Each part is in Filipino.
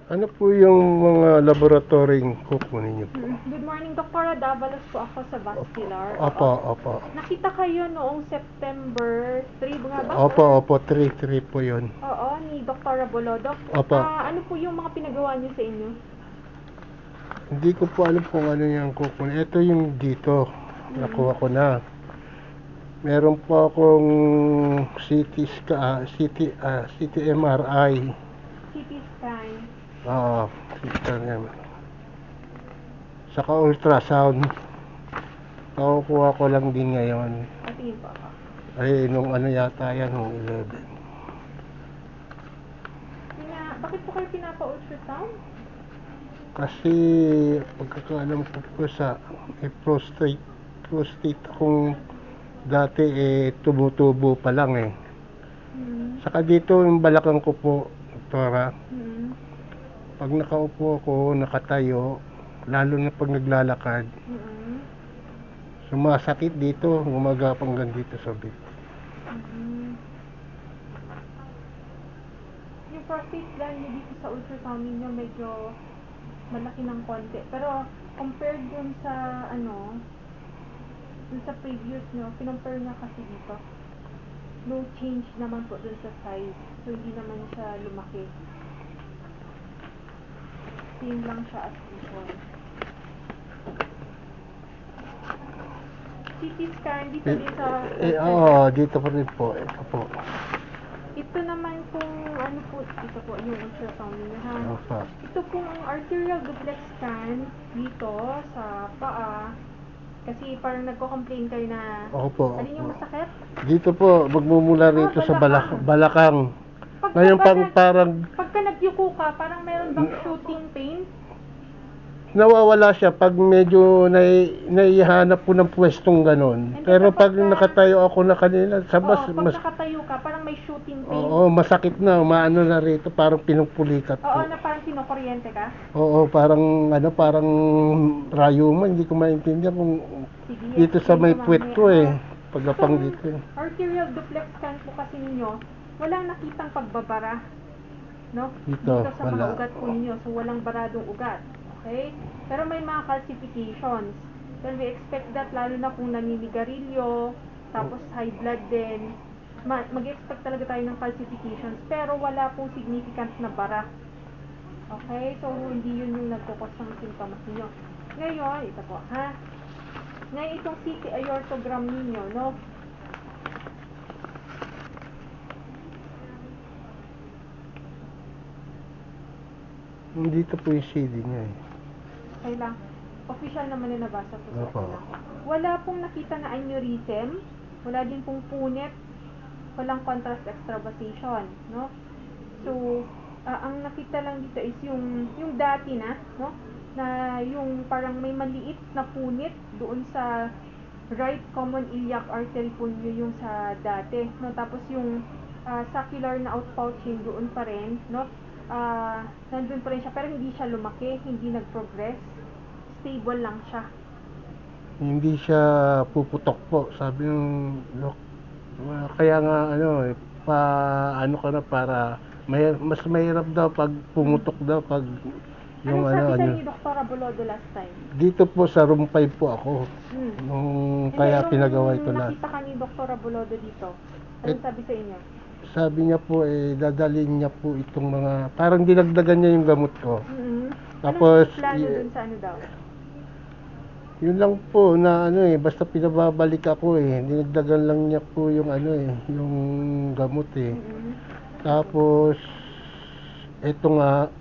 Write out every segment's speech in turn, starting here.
Ano po yung mga laboratoryong kukunin niyo po? Good morning, Dr. Davalos po ako sa vascular. Opo, Oo. opo. Nakita kayo noong September 3 nga ba? Opo, opo, 3-3 po yun. Oo, ni Dr. Bolodo. Opo. Ano po yung mga pinagawa niyo sa inyo? Hindi ko po alam kung ano yung kukunin. Ito yung dito. Nakuha ko na. Meron po akong CT MRI. CT scan. CT yan. Saka ultrasound. Nakukuha ko lang din ngayon. Tingin po ako. Ay, nung ano yata yan, nung 11. Bakit po kayo pinapa-ultrasound? Kasi pagkakaalam ko po sa prostate akong dati tumutubo pa lang eh. Saka dito yung balakang ko po, doktora. Pag nakaupo ako, nakatayo, lalo na pag naglalakad, sumasakit dito, gumagapang hanggang dito sa bit. Yung prostate gland niyo dito sa ultrasound niyo medyo malaki ng konti. Pero compared dun sa dun sa previous nyo, kinumpare niya kasi dito. No change naman po dun sa size. So hindi naman siya lumaki. Same lang siya as before. CT scan dito din sa dito pa rin po. Ito po. Ito naman kung ano po, ito po yung ultrasound niyo ha. Opo. Ito pong arterial duplex scan dito sa paa. Kasi parang nagko-complain kayo na Opo. alin yung masakit? Dito po, magmumula rito sa balakang. Ngayon parang pagka nagyuko ka, parang meron bang shooting pain? nawawala siya pag medyo naihanap ko ng pwestong ganon. Pero pag nakatayo ako na kanina, pag nakatayo ka, parang may shooting pain. Oo, masakit na, umaano na rito, parang pinupulikat po. Oo, na parang kinukuryente ka? Oo, parang rayuma, hindi ko maintindihan kung Sige, dito sa may puwet ko pagkapang dito arterial duplex scan po kasi ninyo, walang nakitang pagbabara, no? Dito, sa wala. mga ugat po ninyo, so walang baradong ugat. Okay? Pero may mga calcifications. Then we expect that lalo na kung naninigarilyo, tapos high blood din, mag-expect talaga tayo ng calcifications, pero wala pong significant na bara. Okay? So hindi yun yung nagkukos ng symptoms ninyo. Ngayon, ito po, ha? Ngayon itong CT aortogram ninyo, no? Dito po yung CD niya Okay lang. Official naman na nabasa po sa Opo. kanila. Wala pong nakita na aneurysm, wala din pong punit, walang contrast extravasation, no? So, ang nakita lang dito is yung dati na, no? Na yung parang may maliit na punit doon sa right common iliac artery po nyo yung sa dati, no? Tapos yung saccular na outpouching doon pa rin, no? Nandun pa rin siya, pero hindi siya lumaki, hindi nag-progress, stable lang siya. Hindi siya puputok po, sabi ng kaya nga ano ka na para mas mahirap daw pag pumutok daw pag yung Anong sabi sa inyo, Dr. Bolodo last time? Dito po sa room 5 po ako. Nung kaya pinagawa ito lahat. Nakita ka ni Dr. Bolodo dito, anong sabi sa inyo? Sabi niya po dadalhin niya po itong mga parang dinagdagan niya yung gamot ko. Tapos anong plano dun sa ano daw? yun lang po na basta pinababalik ako dinagdagan lang niya po yung yung gamot Tapos eto nga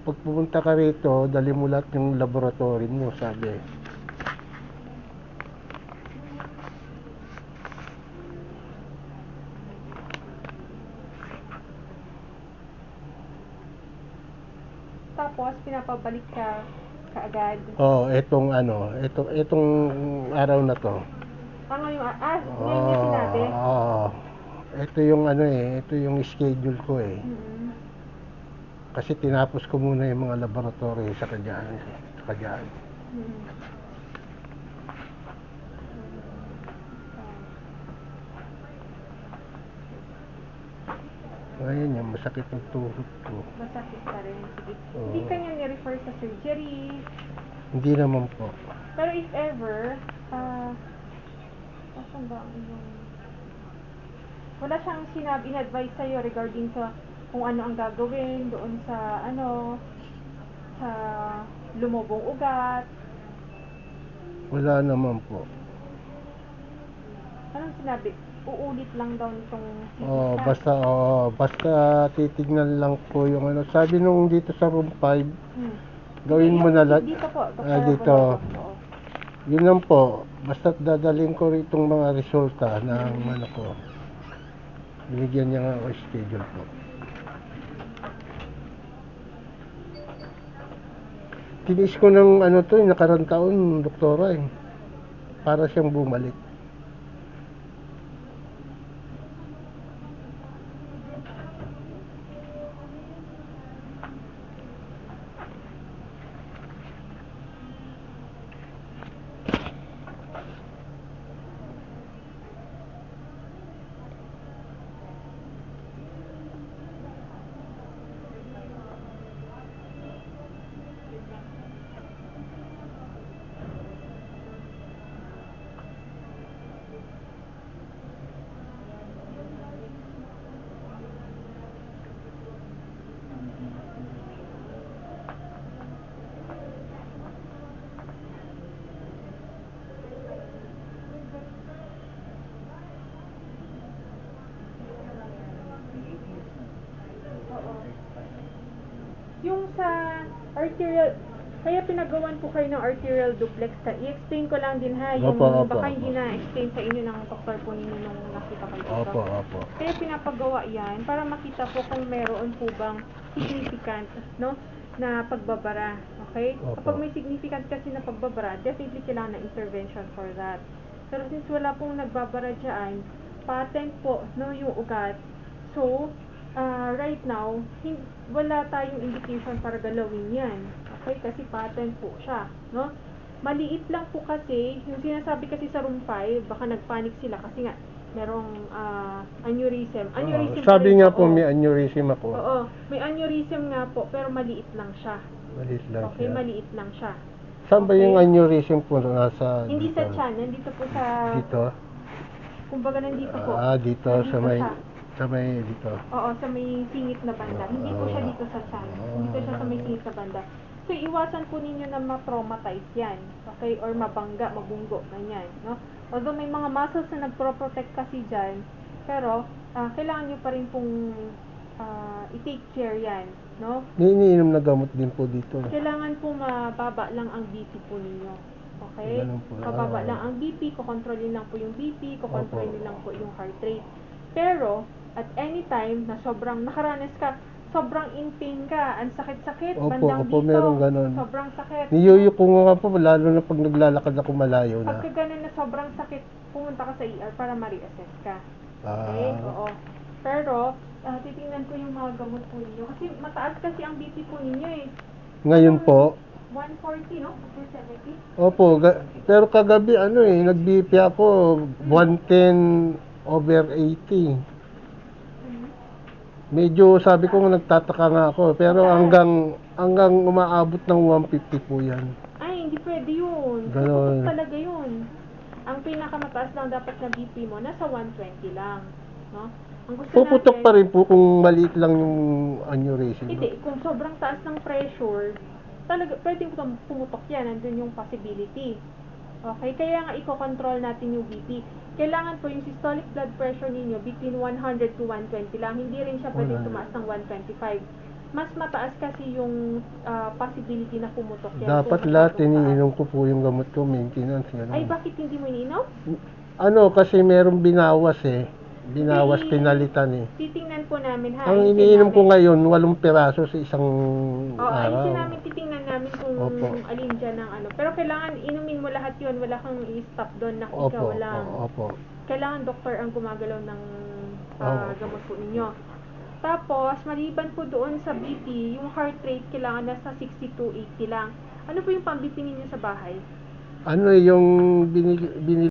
pag pumunta ka rito, dali mo lahat yung laboratory mo, sabi. Tapos, pinapabalik ka kaagad. Etong araw na to. Ngayon niya sinabi? Ito yung ito yung schedule ko Kasi tinapos ko muna yung mga laboratory sa Kadyaan. Ayun yung masakit ng tuhod ko. Masakit pa rin. Sige. Oo. Hindi kanya ni-refer sa surgery. Hindi naman po. Pero if ever, asan ba ang iyong... Wala siyang sinabi, in-advise sa'yo regarding sa kung ano ang gagawin doon sa sa lumubong ugat. Wala naman po. Anong sinabi? Uulit lang daw nitong Oh, CT scan. basta titignan lang po yung ano. Sabi nung dito sa room 5, gawin Hindi, mo na yung lang. dito po, Dr. Dito. Abolono. Oo. Yun lang po. Basta dadalhin ko itong mga resulta ng ano ko. Binigyan niya nga ako schedule po. Tinis ko ng ano to, nakarang taon, doktora eh. Para siyang bumalik. Yung sa arterial, kaya pinagawan po kayo ng arterial duplex ka. I-explain ko lang din ha, yung Opo. baka hindi na-explain sa inyo ng doktor po ninyo nung nakita kayo dito. Opo. Kaya pinapagawa yan para makita po kung meron po bang significant, no, na pagbabara. Okay? Opo. Kapag may significant kasi na pagbabara, definitely kailangan ng intervention for that. Pero since wala pong nagbabara dyan, patent po, no, yung ugat. So, right now, wala tayong indication para galawin yan. Okay? Kasi patent po siya. No? Maliit lang po kasi, yung sinasabi kasi sa room 5, baka nagpanic sila kasi nga, merong aneurysm. Aneurysm pa Sabi rin nga po, po may aneurysm ako. Oo, may aneurysm nga po, pero maliit lang siya. Maliit lang Okay, siya. maliit lang siya. Saan ba Okay. yung aneurysm po? Nasa Hindi dito? sa tiyan, nandito po sa, Dito? kumbaga nandito po. Dito Nandito siya. sa may dito. Oo, sa may singit na banda. Hindi po siya dito sa tiyan. Dito siya sa may singit na banda. So, iwasan po ninyo na ma-traumatize yan. Okay? Or mabangga, mabunggo. Ganyan. No? Although may mga muscles na nagpro-protect kasi dyan, pero kailangan nyo pa rin pong i-take care yan. No? May iniinom na gamot din po dito. Kailangan po mababa lang ang BP po ninyo. Okay? Ganun po. Mababa lang ang BP, kukontrolin lang po yung BP, kukontrolin Opo. lang po yung heart rate. Pero, at any time na sobrang nakaranas ka, sobrang in pain ka, ang sakit-sakit, bandang Opo, dito, meron ganun. sobrang sakit. Niyuyo ko nga po, lalo na pag naglalakad ako malayo na. Pagka ganun na sobrang sakit, pumunta ka sa ER para ma-reassess ka. Okay? Oo. Pero, titingnan ko yung mga gamot po ninyo. Kasi mataas kasi ang BP po ninyo eh. Ngayon po, 140, no? 270? opo, pero kagabi nag-BP ako 110/80. Medyo sabi ko nagtataka nga ako, pero hanggang umaabot ng 150 po 'yan. Ay, hindi pwede yun. Ganon. Puputok talaga yun. Ang pinakamataas lang dapat na BP mo, nasa 120 lang. No? Ang gusto Puputok natin, pa rin po kung maliit lang yung aneurysm. hindi, kung sobrang taas ng pressure, talaga, pwedeng pumutok yan. Nandun yung possibility. Okay? Kaya nga, i-control natin yung BP. Kailangan po yung systolic blood pressure ninyo between 100 to 120 lang. Hindi rin siya pwedeng tumaas ng 125. Mas mataas kasi yung possibility na pumutok yan. Dapat kung lahat masyadong iniinom ko po yung gamot ko, maintenance. taas. Ay, bakit hindi mo ininom? Kasi merong binawas Binawas, pinalitan Titingnan po namin ha. Ang Ayusin iniinom ko namin. ngayon, 8 piraso sa isang Ayusin araw. namin, titingnan namin kung Opo. alin dyan ng ano. Pero kailangan inumin mo lahat yon, wala kang i-stop doon na ikaw lang. Opo. Kailangan doktor ang gumagalaw ng Oo. gamot po ninyo. Tapos, maliban po doon sa BP, yung heart rate kailangan nasa 60 to 80 lang. Ano po yung pang-BP ninyo sa bahay? Yung binili